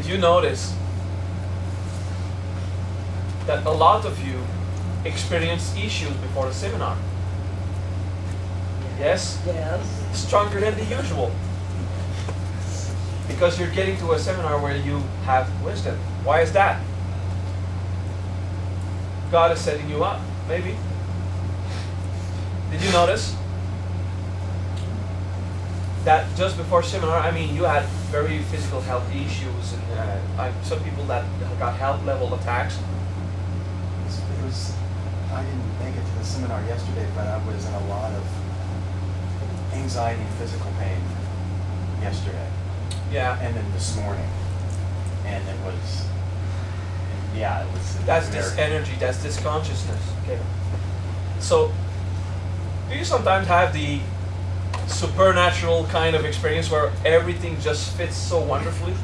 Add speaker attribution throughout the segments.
Speaker 1: Did you notice that a lot of you experienced issues before the seminar? Yes?
Speaker 2: Yes.
Speaker 1: Stronger than the usual. Because you're getting to a seminar where you have wisdom. Why is that? God is setting you up, maybe. Did you notice that just before seminar, I mean, you had very physical health issues, and some people that got health level attacks.
Speaker 3: I didn't make it to the seminar yesterday, but I was in a lot of anxiety and physical pain yesterday.
Speaker 1: Yeah.
Speaker 3: And then this morning. And it was, yeah, it was.
Speaker 1: That's this energy, that's this consciousness. Okay. So, do you sometimes have the supernatural kind of experience where everything just fits so wonderfully?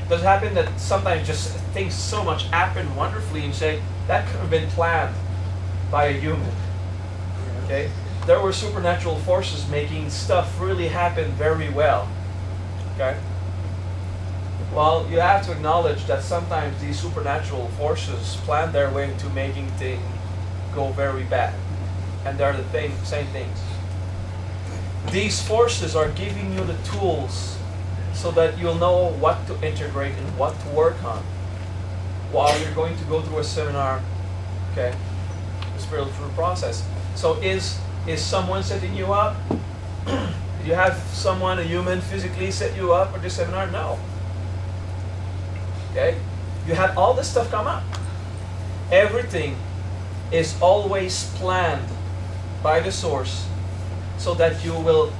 Speaker 1: Does it happen that sometimes just things so much happen wonderfully and you say, that could have been planned by a human? Okay? There were supernatural forces making stuff really happen very well. Okay? Well, you have to acknowledge that sometimes these supernatural forces plan their way to making things go very bad. And they're the same things. These forces are giving you the tools so that you'll know what to integrate and what to work on while you're going to go through a seminar, okay, the spiritual process. So is someone setting you up? Do you have someone, a human, physically set you up for this seminar? No. Okay? You had all this stuff come up. Everything is always planned by the source so that you will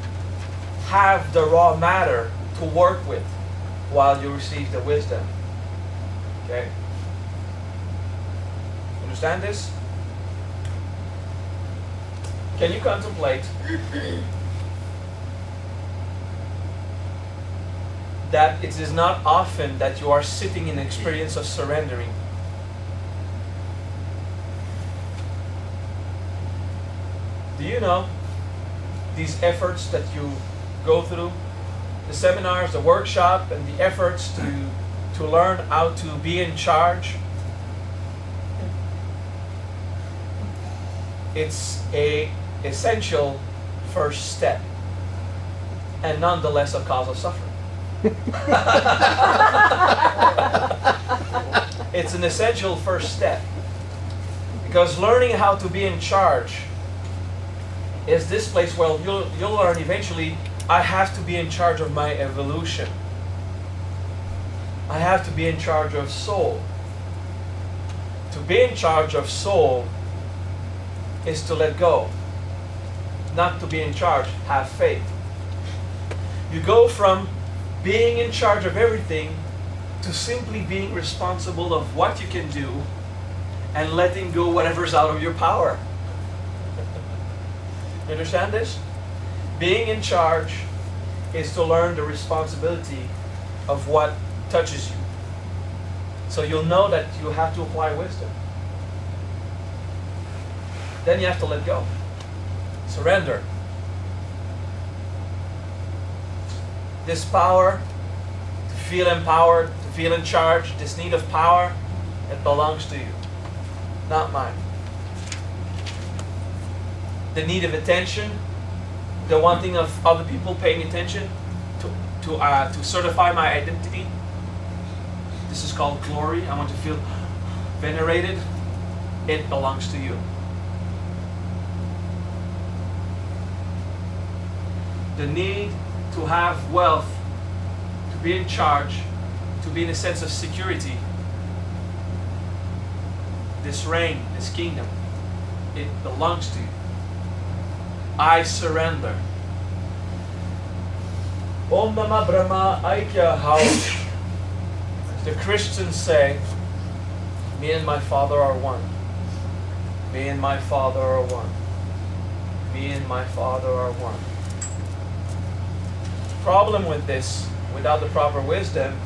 Speaker 1: have the raw matter to work with while you receive the wisdom. Okay? Understand this? Can you contemplate that it is not often that you are sitting in an experience of surrendering? Do you know these efforts that you go through, the seminars, the workshop, and the efforts to learn how to be in charge? It's a essential first step, and nonetheless a cause of suffering. It's an essential first step, because learning how to be in charge is this place where you'll learn eventually, I have to be in charge of my evolution. I have to be in charge of soul. To be in charge of soul is to let go. Not to be in charge, have faith. You go from being in charge of everything to simply being responsible of what you can do and letting go whatever's out of your power. You understand this? Being in charge is to learn the responsibility of what touches you. So you'll know that you have to apply wisdom. Then you have to let go. Surrender. This power, to feel empowered, to feel in charge, this need of power, it belongs to you, not mine. The need of attention, the wanting of other people paying attention to certify my identity. This is called glory. I want to feel venerated. It belongs to you. The need to have wealth, to be in charge, to be in a sense of security. This reign, this kingdom, it belongs to you. I surrender. Om Namah Brahma Aikya How. The Christians say, me and my Father are one. Me and my Father are one. Me and my Father are one. Problem with this, without the proper wisdom,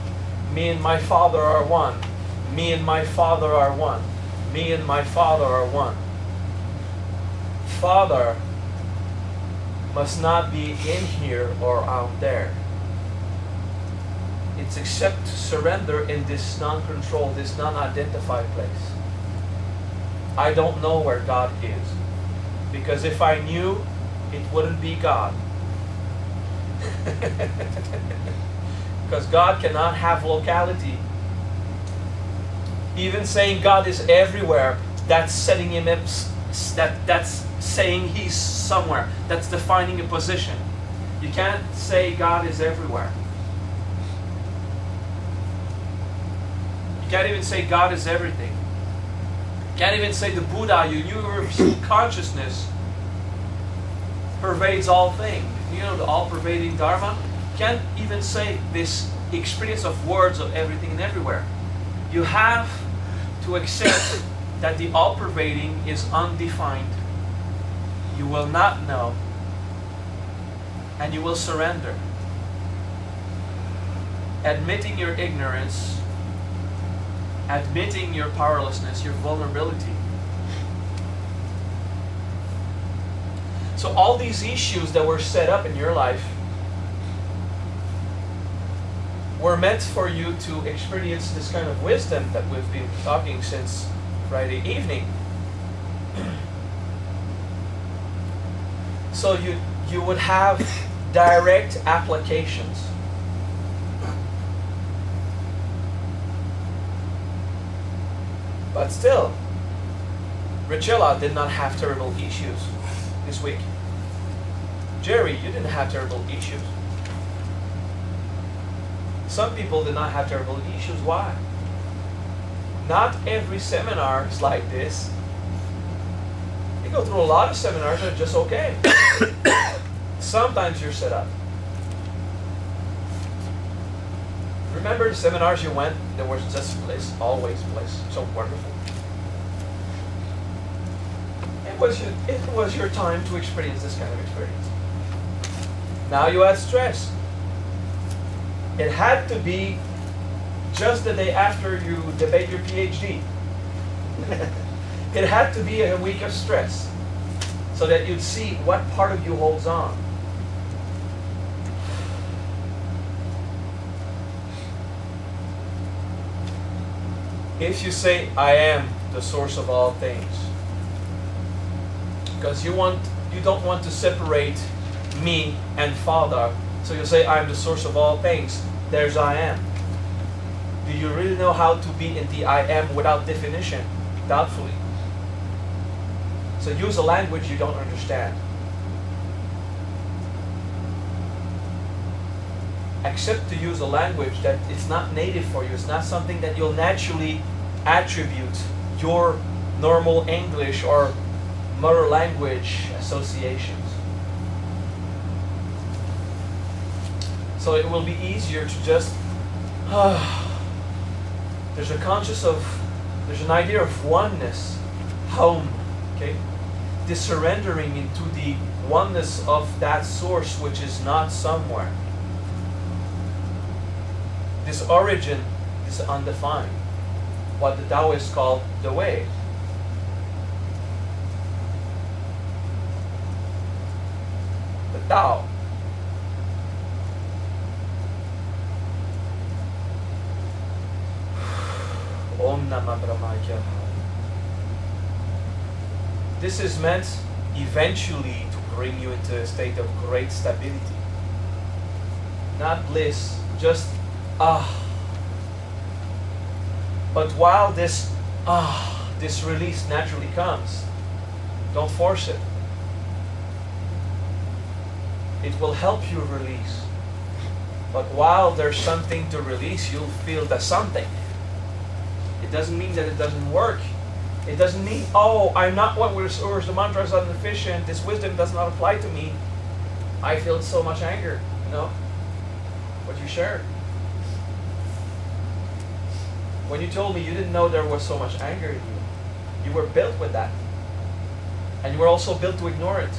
Speaker 1: me and my Father are one. Me and my Father are one. Me and my Father are one. Father must not be in here or out there. It's except surrender in this non-control, this non-identified place. I don't know where God is. Because if I knew, it wouldn't be God. Because God cannot have locality. Even saying God is everywhere, that's setting him up, that's saying he's somewhere. That's defining a position. You can't say God is everywhere. You can't even say God is everything. You can't even say the Buddha, your universal consciousness, pervades all things. You know, the all-pervading Dharma. You can't even say this experience of words of everything and everywhere. You have to accept that the all-pervading is undefined. You will not know, and you will surrender. Admitting your ignorance, admitting your powerlessness, your vulnerability. So all these issues that were set up in your life were meant for you to experience this kind of wisdom that we've been talking since Friday evening. So you would have direct applications. But still, Richella did not have terrible issues this week. Jerry, you didn't have terrible issues. Some people did not have terrible issues. Why? Not every seminar is like this. You go through a lot of seminars that are just okay. Sometimes you're set up. Remember the seminars you went, there was just bliss, always bliss, so wonderful. It was your time to experience this kind of experience. Now you had stress. It had to be just the day after you debate your PhD. It had to be a week of stress so that you'd see what part of you holds on. If you say, I am the source of all things, because you don't want to separate me and Father, so you say, I am the source of all things. There's I am. Do you really know how to be in the I am without definition? Doubtfully. So use a language you don't understand. Accept to use a language that it's not native for you. It's not something that you'll naturally attribute your normal English or mother language associations. So it will be easier to just, there's an idea of oneness, home, okay? This surrendering into the oneness of that source which is not somewhere. This origin is undefined, what the Taoists call the way. The Tao. Om Namah Brahmaya. This is meant eventually to bring you into a state of great stability. Not bliss, just But while this release naturally comes, don't force it. It will help you release. But while there's something to release, you'll feel the something. It doesn't mean that it doesn't work. It doesn't mean, I'm not what restores the mantras are deficient, this wisdom does not apply to me. I feel so much anger. No. What you shared. When you told me you didn't know there was so much anger in you, you were built with that. And you were also built to ignore it.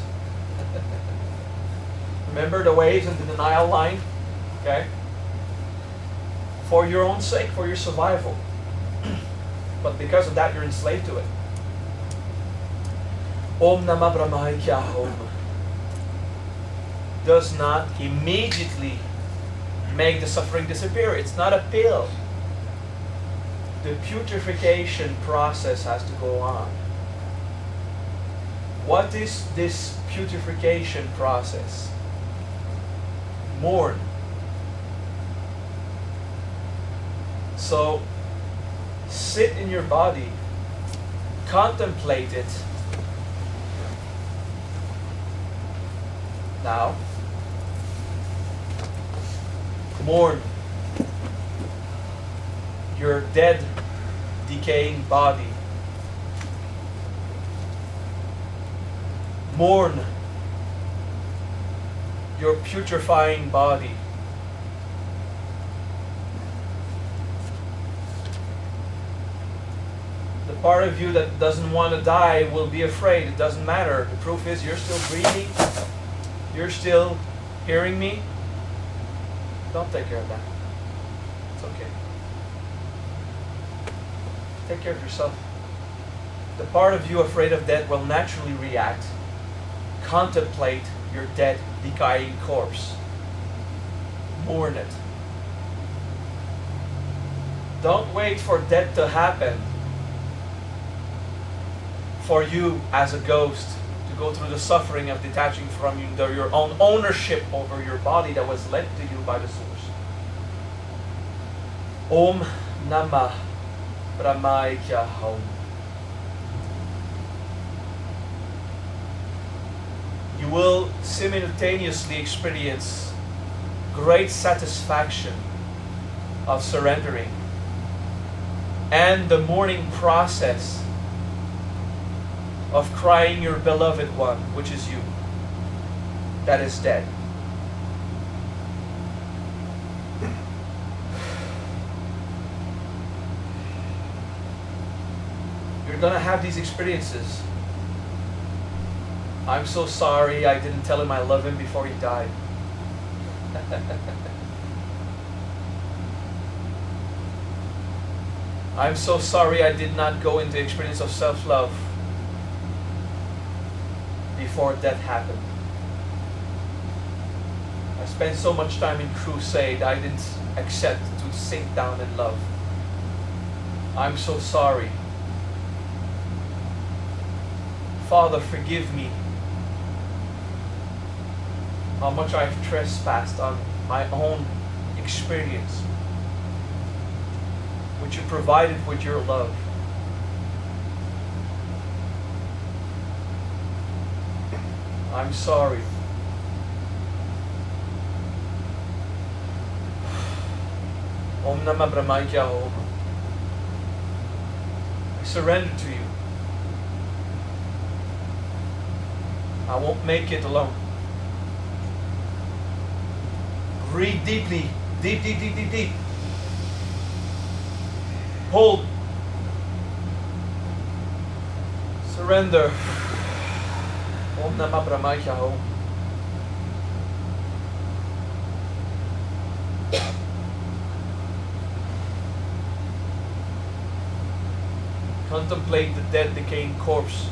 Speaker 1: Remember the waves and the denial line? Okay? For your own sake, for your survival. But because of that, you're enslaved to it. Om Namah Brahmaya Om does not immediately make the suffering disappear. It's not a pill. The purification process has to go on. What is this purification process? Mourn. So, sit in your body, contemplate it. Now, mourn your dead, decaying body. Mourn your putrefying body. The part of you that doesn't want to die will be afraid. It doesn't matter. The proof is you're still breathing. You're still hearing me. Don't take care of that. It's okay. Take care of yourself. The part of you afraid of death will naturally react. Contemplate your dead, decaying corpse. Mourn it. Don't wait for death to happen for you as a ghost to go through the suffering of detaching from your own ownership over your body that was lent to you by the source. Om Namah Brahmaya Hum. You will simultaneously experience great satisfaction of surrendering and the mourning process of crying your beloved one, which is you, that is dead. You're gonna have these experiences. I'm so sorry I didn't tell him I love him before he died. I'm so sorry I did not go into the experience of self-love before death happened. I spent so much time in crusade, I didn't accept to sink down in love. I'm so sorry. Father, forgive me. How much I've trespassed on my own experience, which you provided with your love. I'm sorry. Om Namah Brahmaya Om. I surrender to you. I won't make it alone. Breathe deeply. Deep, deep, deep, deep, deep. Hold. Surrender. Om Namah Brahmaya Om. Contemplate the dead, decaying corpse.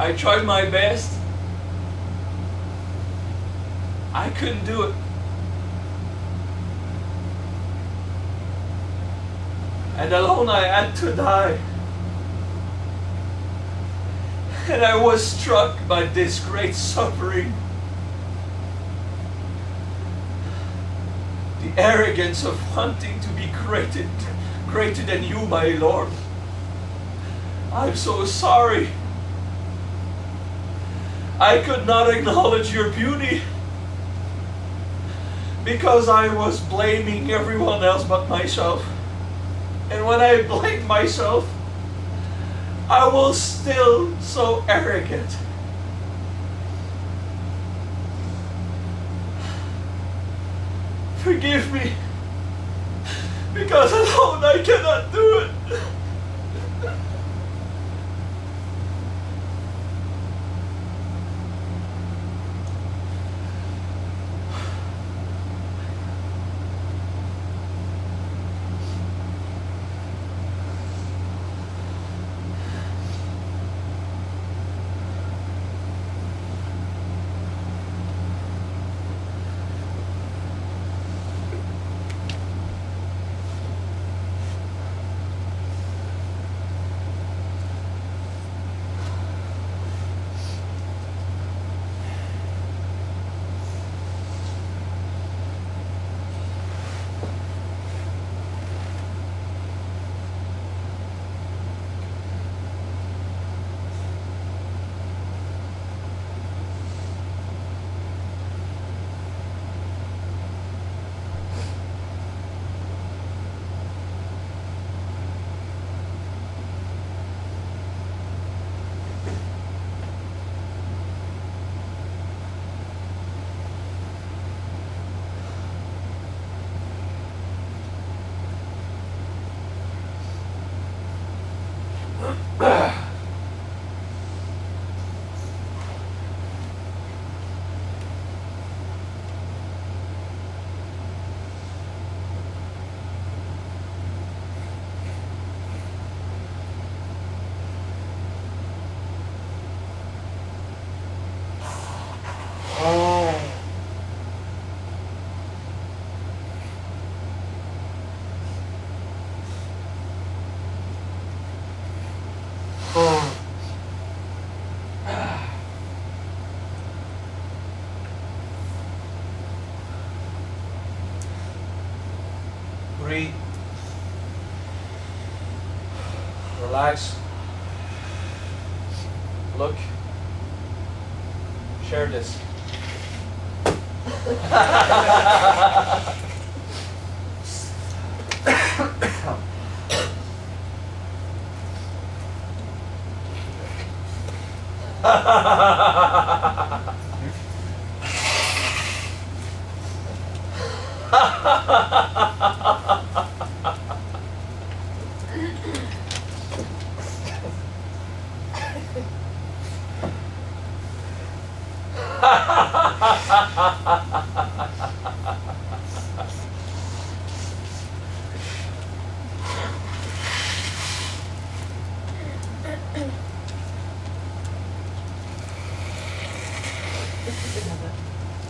Speaker 1: I tried my best. I couldn't do it. And alone I had to die. And I was struck by this great suffering. The arrogance of wanting to be greater than you, my Lord. I'm so sorry. I could not acknowledge your beauty because I was blaming everyone else but myself. And when I blamed myself, I was still so arrogant. Forgive me, because alone I cannot do it. Breathe. Relax. Look. Share this.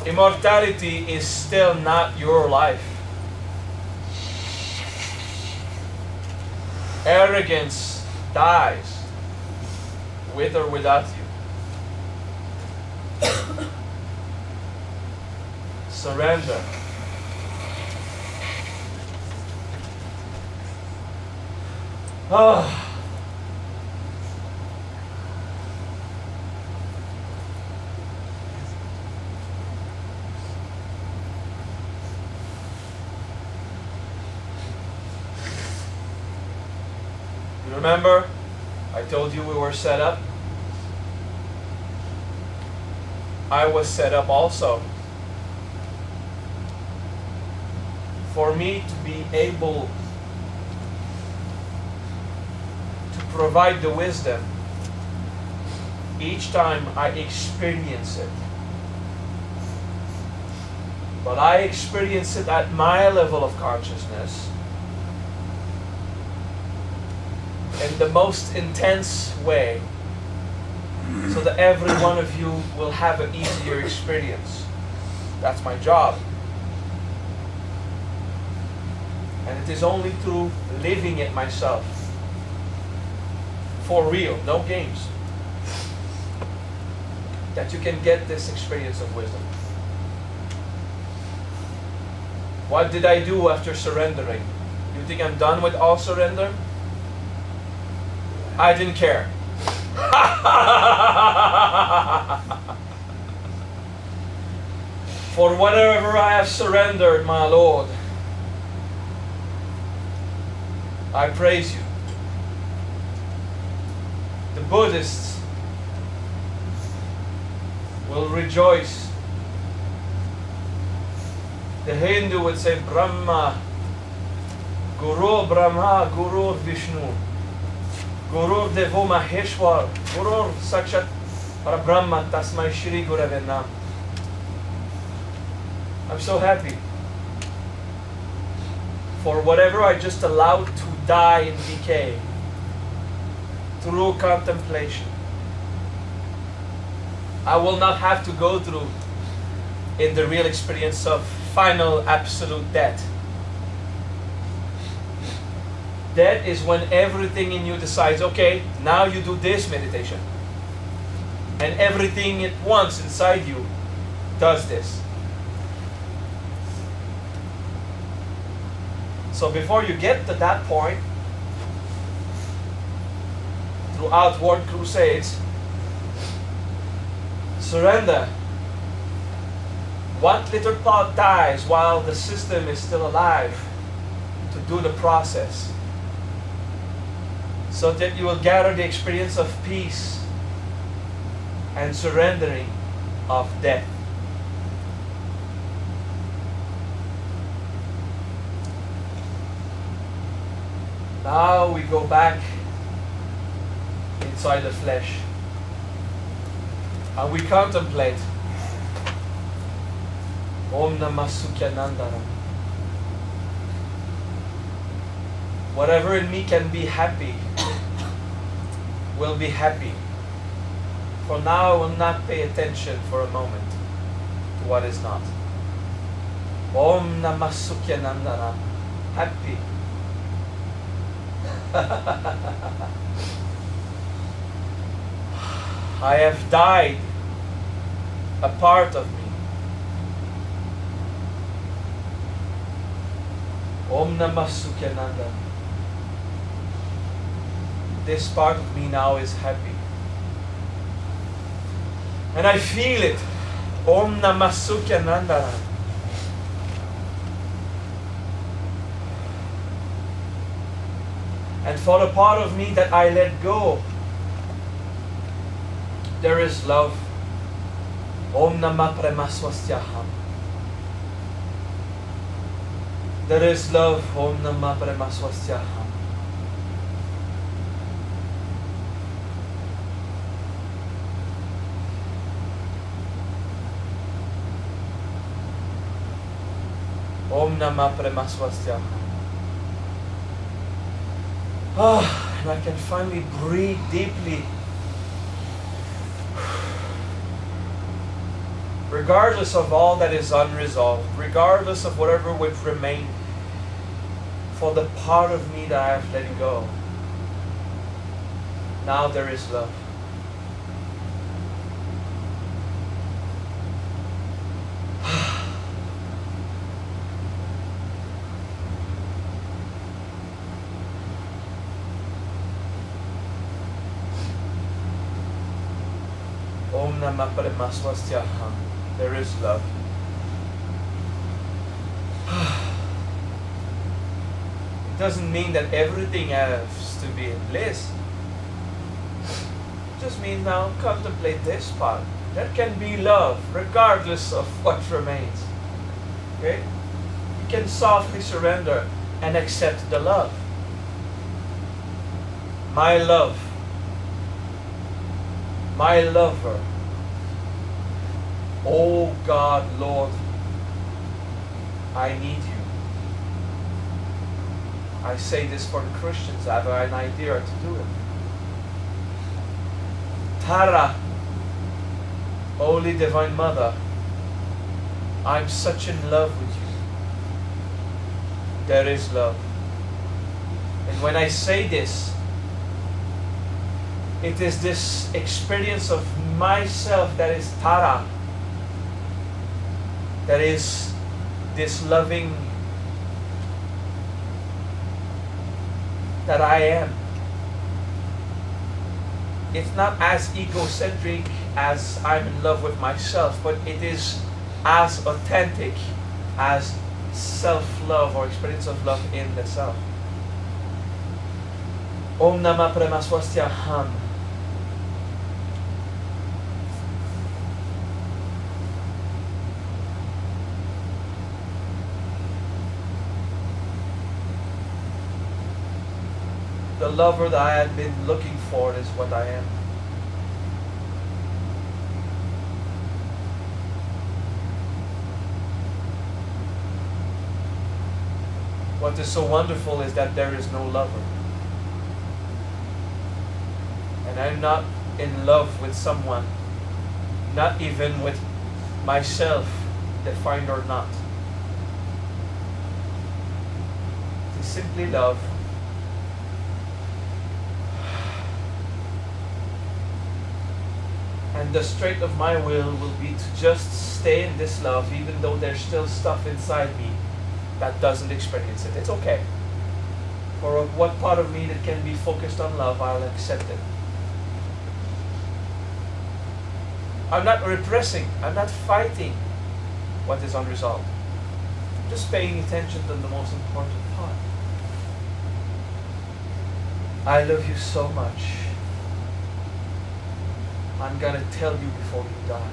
Speaker 1: Immortality is still not your life. Arrogance dies with or without you. Surrender. Oh. Remember, I told you we were set up. I was set up also. For me to be able to provide the wisdom each time I experience it. But I experience it at my level of consciousness in the most intense way, so that every one of you will have an easier experience. That's my job. And it is only through living it myself, for real, no games, that you can get this experience of wisdom. What did I do after surrendering? You think I'm done with all surrender? I didn't care. For whatever I have surrendered, my Lord, I praise you. The Buddhists will rejoice. The Hindu would say Brahma, Guru Brahma, Guru Vishnu, Guru Devo Maheshwar, Guru Sakshat Parabrahma, Tasmai Shri Gurave Nam. I'm so happy for whatever I just allowed to die and decay through contemplation. I will not have to go through in the real experience of final absolute death. That is when everything in you decides, okay, now you do this meditation. And everything at once inside you does this. So before you get to that point, through outward crusades, surrender. What little part dies while the system is still alive to do the process, so that you will gather the experience of peace and surrendering of death. Now we go back inside the flesh. And we contemplate. Om Namah Sukyanandana. Whatever in me can be happy will be happy. For now I will not pay attention for a moment to what is not. Om Namah Sukyanandana. Happy. I have died a part of me. Om Namah Sukyananda. This part of me now is happy. And I feel it. Om Namah Sukyananda. And for the part of me that I let go, there is love. Om Namah Premaswastyaham. There is love. Om Namah Premaswastyaham. Om Namah Premaswastyaham. And I can finally breathe deeply. Regardless of all that is unresolved, regardless of whatever would remain, for the part of me that I have let go, now there is love. Om Namah Premaswastyaham. There is love. It doesn't mean that everything has to be in bliss. It just means now contemplate this part. That can be love, regardless of what remains. Okay? You can softly surrender and accept the love. My love. My lover. Oh God, Lord, I need you. I say this for the Christians. I have an idea to do it. Tara, Holy Divine Mother, I'm such in love with you. There is love. And when I say this, it is this experience of myself that is Tara. That is this loving that I am. It's not as egocentric as I'm in love with myself, but it is as authentic as self-love or experience of love in the self. Om Namah Premaswastyaham. The lover that I had been looking for is what I am. What is so wonderful is that there is no lover. And I'm not in love with someone, not even with myself, defined or not. It is simply love. And the strength of my will be to just stay in this love, even though there's still stuff inside me that doesn't experience it. It's okay. For what part of me that can be focused on love, I'll accept it. I'm not repressing. I'm not fighting what is unresolved. I'm just paying attention to the most important part. I love you so much. I'm gonna tell you before you die.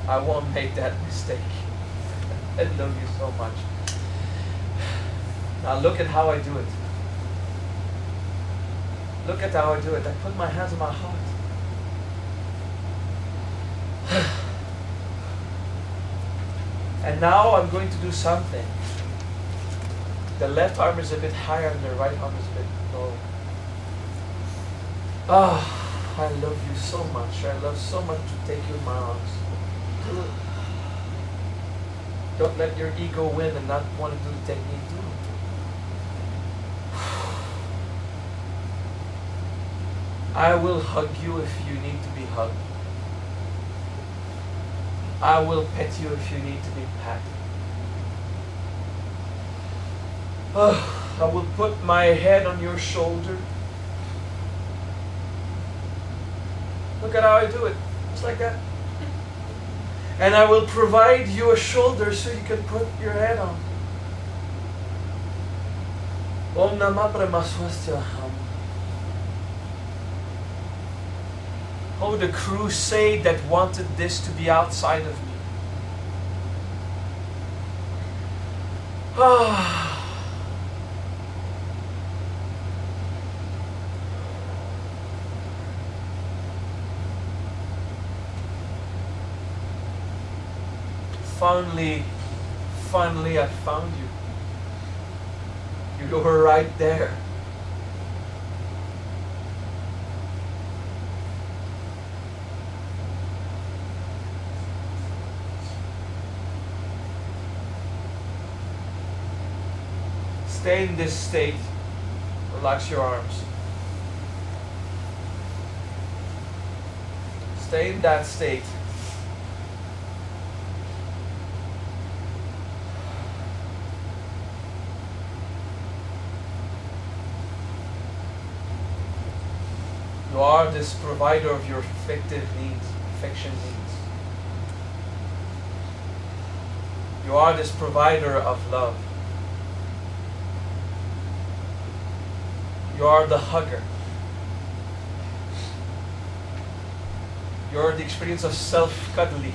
Speaker 1: I won't make that mistake. I love you so much. Now look at how I do it. Look at how I do it. I put my hands on my heart. And now I'm going to do something. The left arm is a bit higher and the right arm is a bit low. Ah, I love you so much. I love so much to take you in my arms. Do it. Don't let your ego win and not want to do the technique. Do it. I will hug you if you need to be hugged. I will pet you if you need to be patted. I will put my head on your shoulder. Look at how I do it. Just like that. And I will provide you a shoulder so you can put your head on. Om Namah Paramaswasthaham. Oh, the crusade that wanted this to be outside of me. Ah. Finally I found you. You were right there. Stay in this state. Relax your arms. Stay in that state. You are this provider of your affective needs, affection needs. You are this provider of love. You are the hugger. You are the experience of self-cuddly.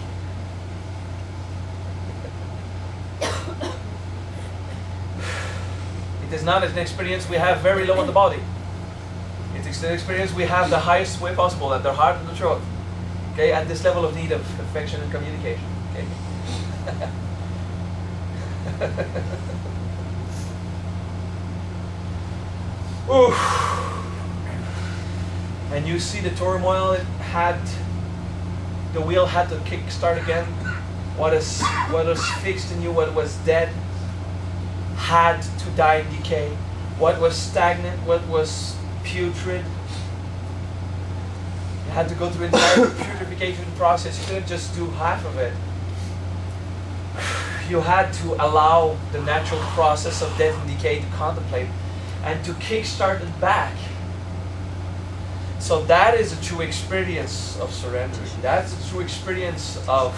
Speaker 1: It is not an experience we have very low on the body. It's an experience we have the highest way possible, at the heart and the throat. Okay, at this level of need of affection and communication. Okay. Oof. And you see the turmoil it had. The wheel had to kick start again. What is fixed in you, what was dead, had to die and decay. What was stagnant, what was putrid. You had to go through an entire purification process. You couldn't just do half of it. You had to allow the natural process of death and decay to contemplate and to kickstart it back. So that is a true experience of surrendering. That's a true experience of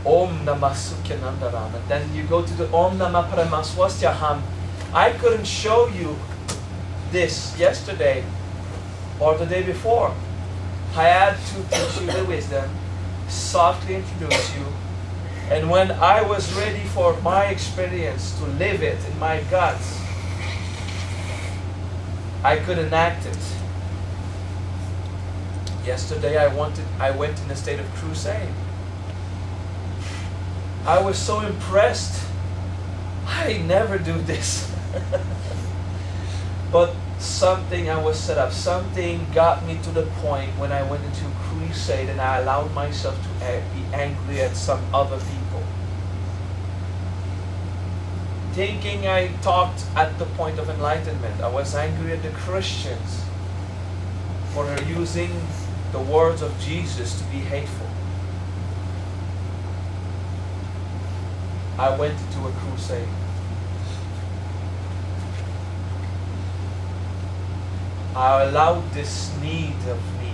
Speaker 1: Om Namah Sukyanandaram. And then you go to the Om Namah Paramaswasthaham. I couldn't show you this yesterday or the day before. I had to teach you the wisdom, softly introduce you, and when I was ready for my experience to live it in my guts, I could enact it. Yesterday I went in a state of crusade. I was so impressed. I never do this. But something I was set up, something got me to the point when I went into crusade and I allowed myself to be angry at some other people. Thinking I talked at the point of enlightenment. I was angry at the Christians for using the words of Jesus to be hateful. I went into a crusade. I allowed this need of me,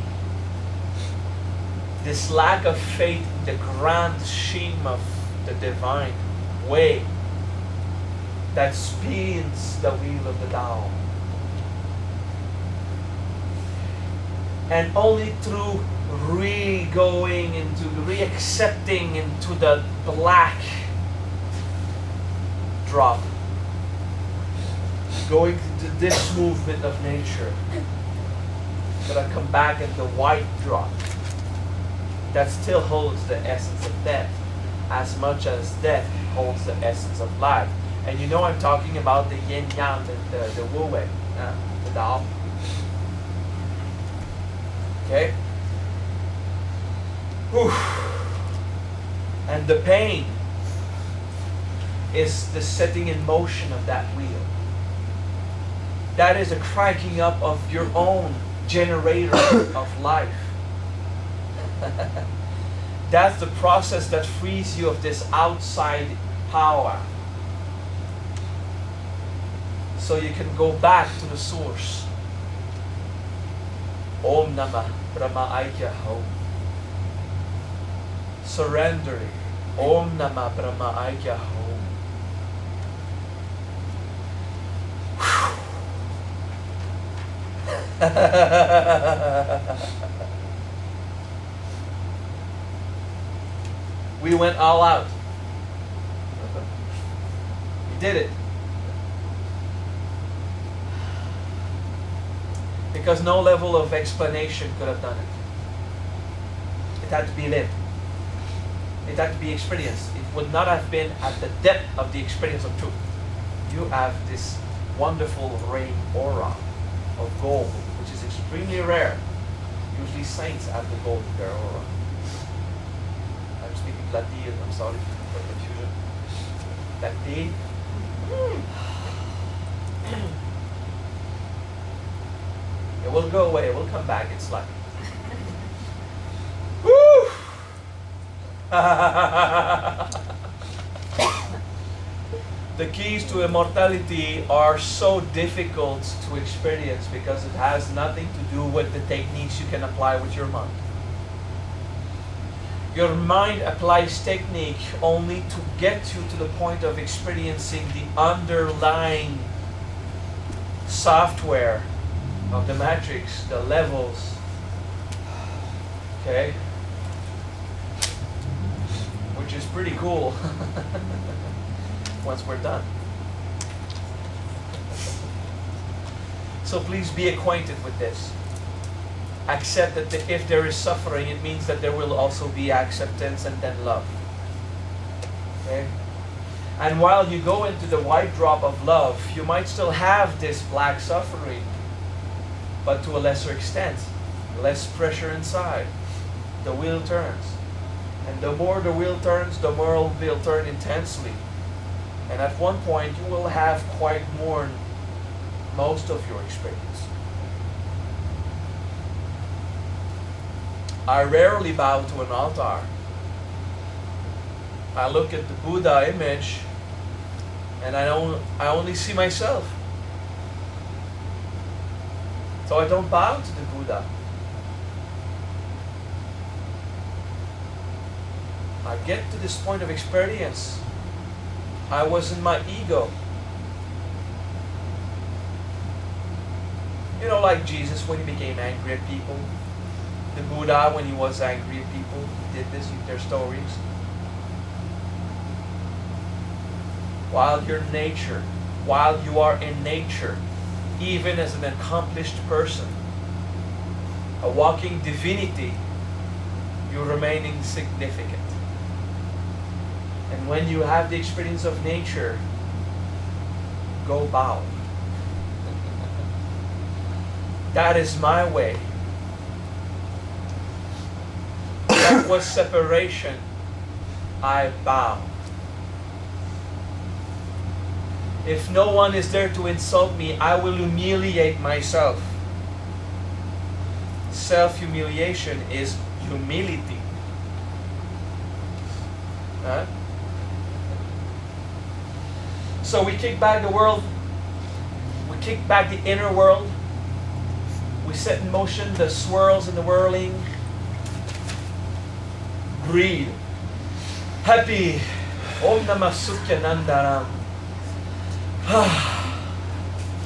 Speaker 1: this lack of faith in the grand scheme of the divine way that spins the wheel of the Tao. And only through re-going into, re-accepting into the black drop, going to this movement of nature. Gonna come back in the white drop that still holds the essence of death as much as death holds the essence of life. And you know I'm talking about the yin yang, the wu wei, the Tao. Okay? Whew. And the pain is the setting in motion of that wheel. That is a cranking up of your own generator of life. That's the process that frees you of this outside power. So you can go back to the source. Om Namah Brahma Aikya Hum. Surrendering. Om Namah Brahma Aikya Hum. We went all out. We did it. Because no level of explanation could have done it. It had to be lived. It had to be experienced. It would not have been at the depth of the experience of truth. You have this wonderful rain aura of gold, which is extremely rare. Usually saints have the gold in their aura. I'm speaking Latin, I'm sorry for confusion. Latin. It will go away, it will come back, it's like. Woo! The keys to immortality are so difficult to experience because it has nothing to do with the techniques you can apply with your mind. Your mind applies technique only to get you to the point of experiencing the underlying software of the matrix, the levels. Okay? Which is pretty cool once we're done. So please be acquainted with this. Accept that if there is suffering, it means that there will also be acceptance and then love. Okay? And while you go into the white drop of love, you might still have this black suffering, but to a lesser extent, less pressure inside. The wheel turns. And the more the wheel turns, the more it will turn intensely. And at one point, you will have quite mourned most of your experience. I rarely bow to an altar. I look at the Buddha image and I only see myself. So I don't bow to the Buddha. I get to this point of experience. I was in my ego. You know, like Jesus when he became angry at people. The Buddha when he was angry at people. He did this in their stories. While you are in nature, even as an accomplished person, a walking divinity, you remain insignificant. And when you have the experience of nature, go bow. That is my way. That was separation. I bow. If no one is there to insult me, I will humiliate myself. Self-humiliation is humility. Huh? So we kick back the world, we kick back the inner world, we set in motion the swirls and the whirling. Breathe. Happy. Om Namah Sukhya Nandaram.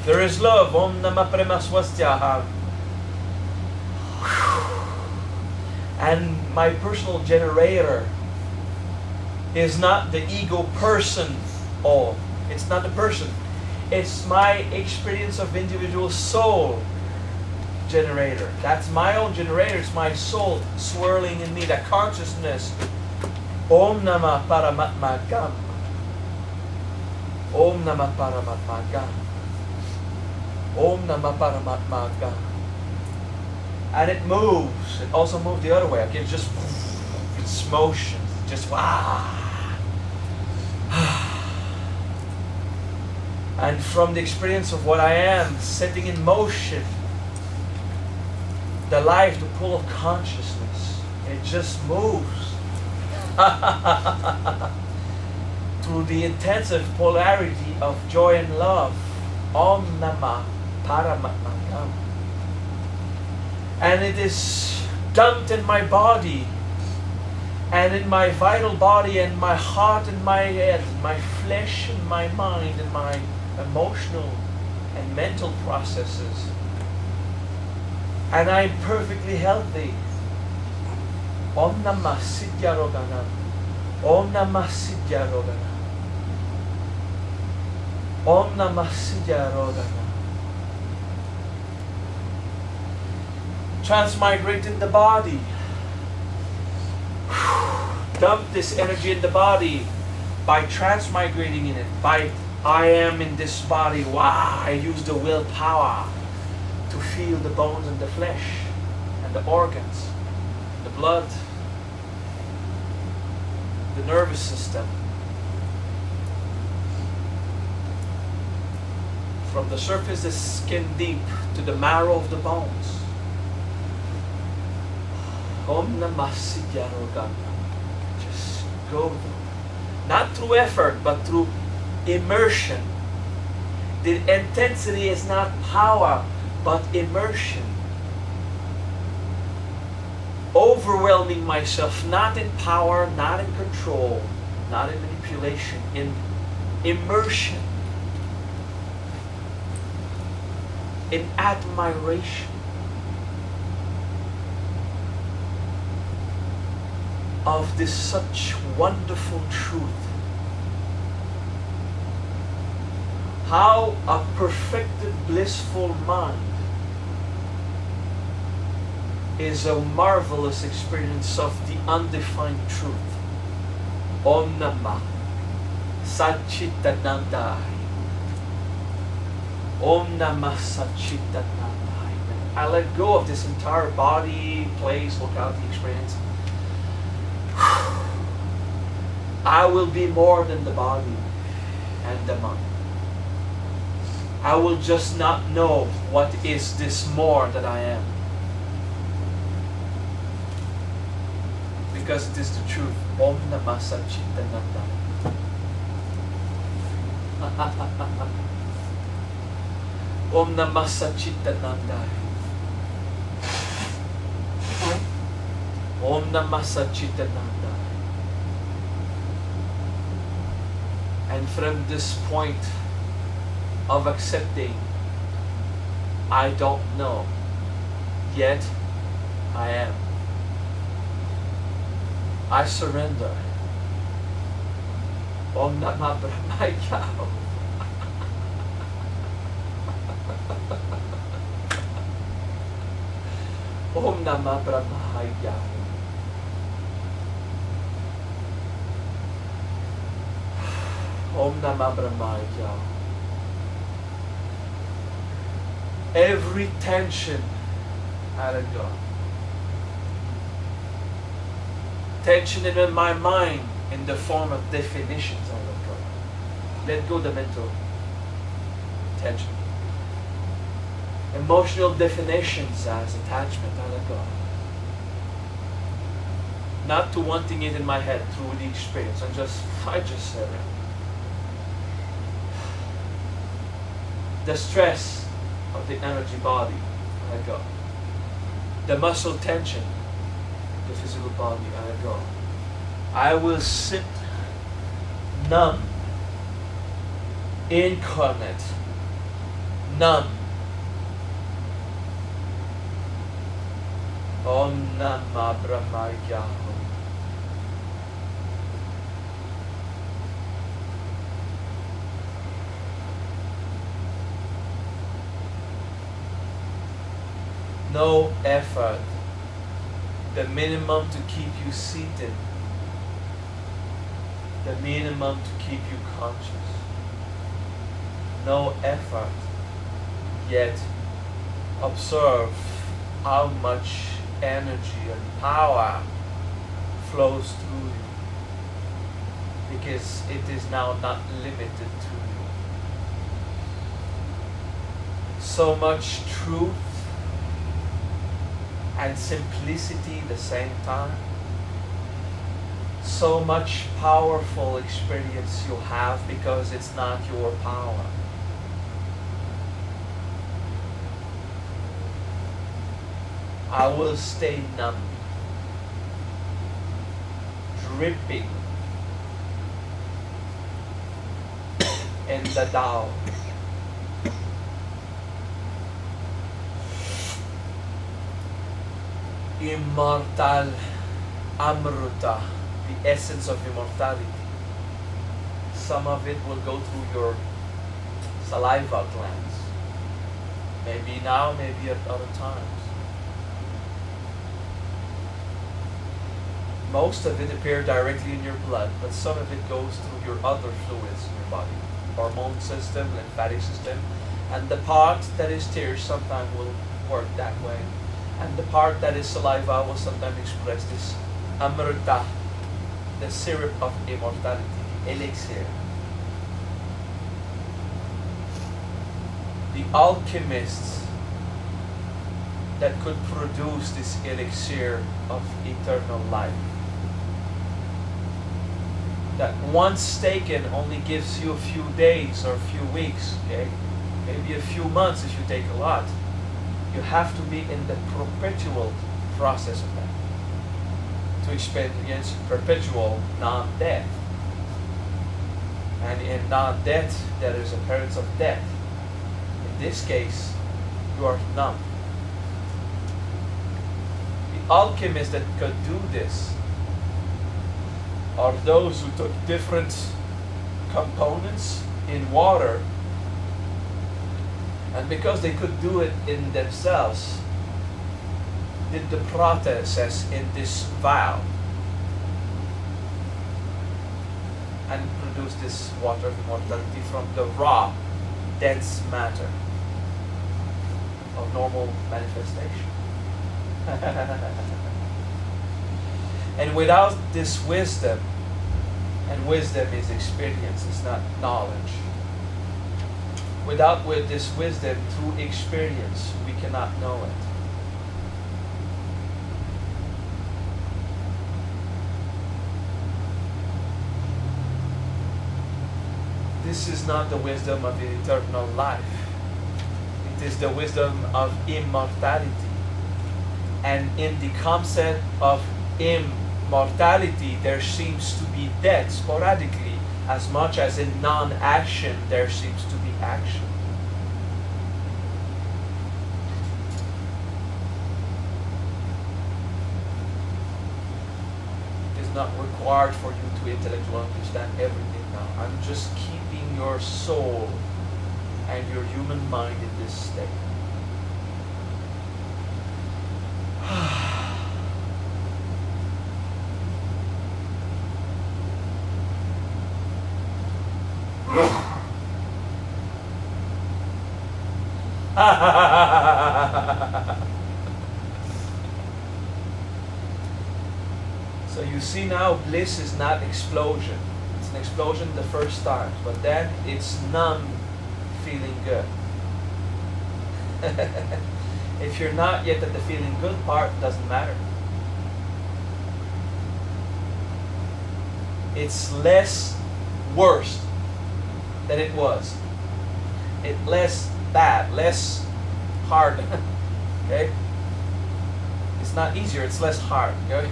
Speaker 1: There is love. Om Namah Prema Swastya. And my personal generator is not the ego person. Oh, it's not the person. It's my experience of individual soul generator. That's my own generator. It's my soul swirling in me, that consciousness. Om Namah Paramatma Gam. Om Namah Paramatma Gam. Om Namah Paramatma Gam. And it moves. It also moves the other way. Again, just it's motion. Just and from the experience of what I am setting in motion, the life, the pull of consciousness, it just moves through the intensive polarity of joy and love. Om Namah Paramatma Gam. And it is dumped in my body, and in my vital body, and my heart, and my head, my flesh, and my mind, and my emotional and mental processes. And I'm perfectly healthy. Om Namah Siddhya Rogana. Om Namah Siddhya Rogana. Om Namah Siddhya Rogana. Transmigrating the body. Dump this energy in the body by transmigrating in it. By I am in this body. Wow, I use the willpower to feel the bones and the flesh and the organs, the blood, the nervous system. From the surface of the skin deep to the marrow of the bones. Om Namah Siddhya Rogana. Just go through. Not through effort, but through immersion. The intensity is not power, but immersion. Overwhelming myself, not in power, not in control, not in manipulation, in immersion, in admiration of this such wonderful truth. How a perfected blissful mind is a marvelous experience of the undefined truth. Om Namah Satchitanandaya. Om Namah Satchitanandaya. I let go of this entire body, place, locality experience. I will be more than the body and the mind. I will just not know what is this more that I am. Because it is the truth. Om Namah Satchitananda. Om Namah Satchitananda. Om Namah Satchitananda. And from this point of accepting, I don't know, yet I am. I surrender. Om Namah Brahmaya. Om Namah Brahmaya. Om Namah Brahmaya. Every tension, I let go. Tension in my mind in the form of definitions, I let go. Let go the mental tension. Emotional definitions as attachment, I let go. Not to wanting it in my head through the experience. I just said it. The stress of the energy body, I let go. The muscle tension, the physical body, I let go. I will sit numb, incarnate, numb. Om Namah Brahmaya. No effort. The minimum to keep you seated. The minimum to keep you conscious. No effort. Yet observe how much energy and power flows through you, because it is now not limited to you. So much truth and simplicity at the same time. So much powerful experience you have because it's not your power. I will stay numb, dripping in the Tao. Immortal Amruta, the essence of immortality. Some of it will go through your saliva glands. Maybe now, maybe at other times. Most of it appears directly in your blood, but some of it goes through your other fluids in your body. Hormone system, lymphatic system, and the part that is tears sometimes will work that way. And the part that is saliva will sometimes express this amrita, the syrup of immortality, the elixir. The alchemists that could produce this elixir of eternal life, that once taken only gives you a few days or a few weeks, okay? Maybe a few months if you take a lot. You have to be in the perpetual process of that to experience perpetual non-death. And in non-death, there is appearance of death. In this case, you are numb. The alchemists that could do this are those who took different components in water, and because they could do it in themselves, did the process in this vial and produced this water of immortality from the raw, dense matter of normal manifestation. And without this wisdom, and wisdom is experience, it's not knowledge. Without this wisdom, through experience, we cannot know it. This is not the wisdom of the eternal life. It is the wisdom of immortality. And in the concept of immortality, there seems to be death sporadically, as much as in non-action there seems to be action. It is not required for you to intellectually understand everything now. I'm just keeping your soul and your human mind in this state. So you see now, bliss is not explosion. It's an explosion the first time, but then it's numb, feeling good. If you're not yet at the feeling good part, it doesn't matter. It's less worse than it was. It's less bad, less hard. Okay? It's not easier, it's less hard. Okay?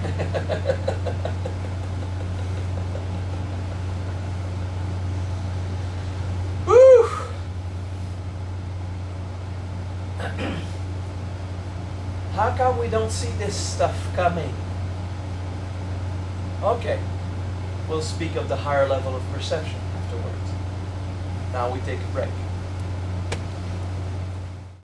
Speaker 1: Woo! How come we don't see this stuff coming? Okay. We'll speak of the higher level of perception afterwards. Now we take a break.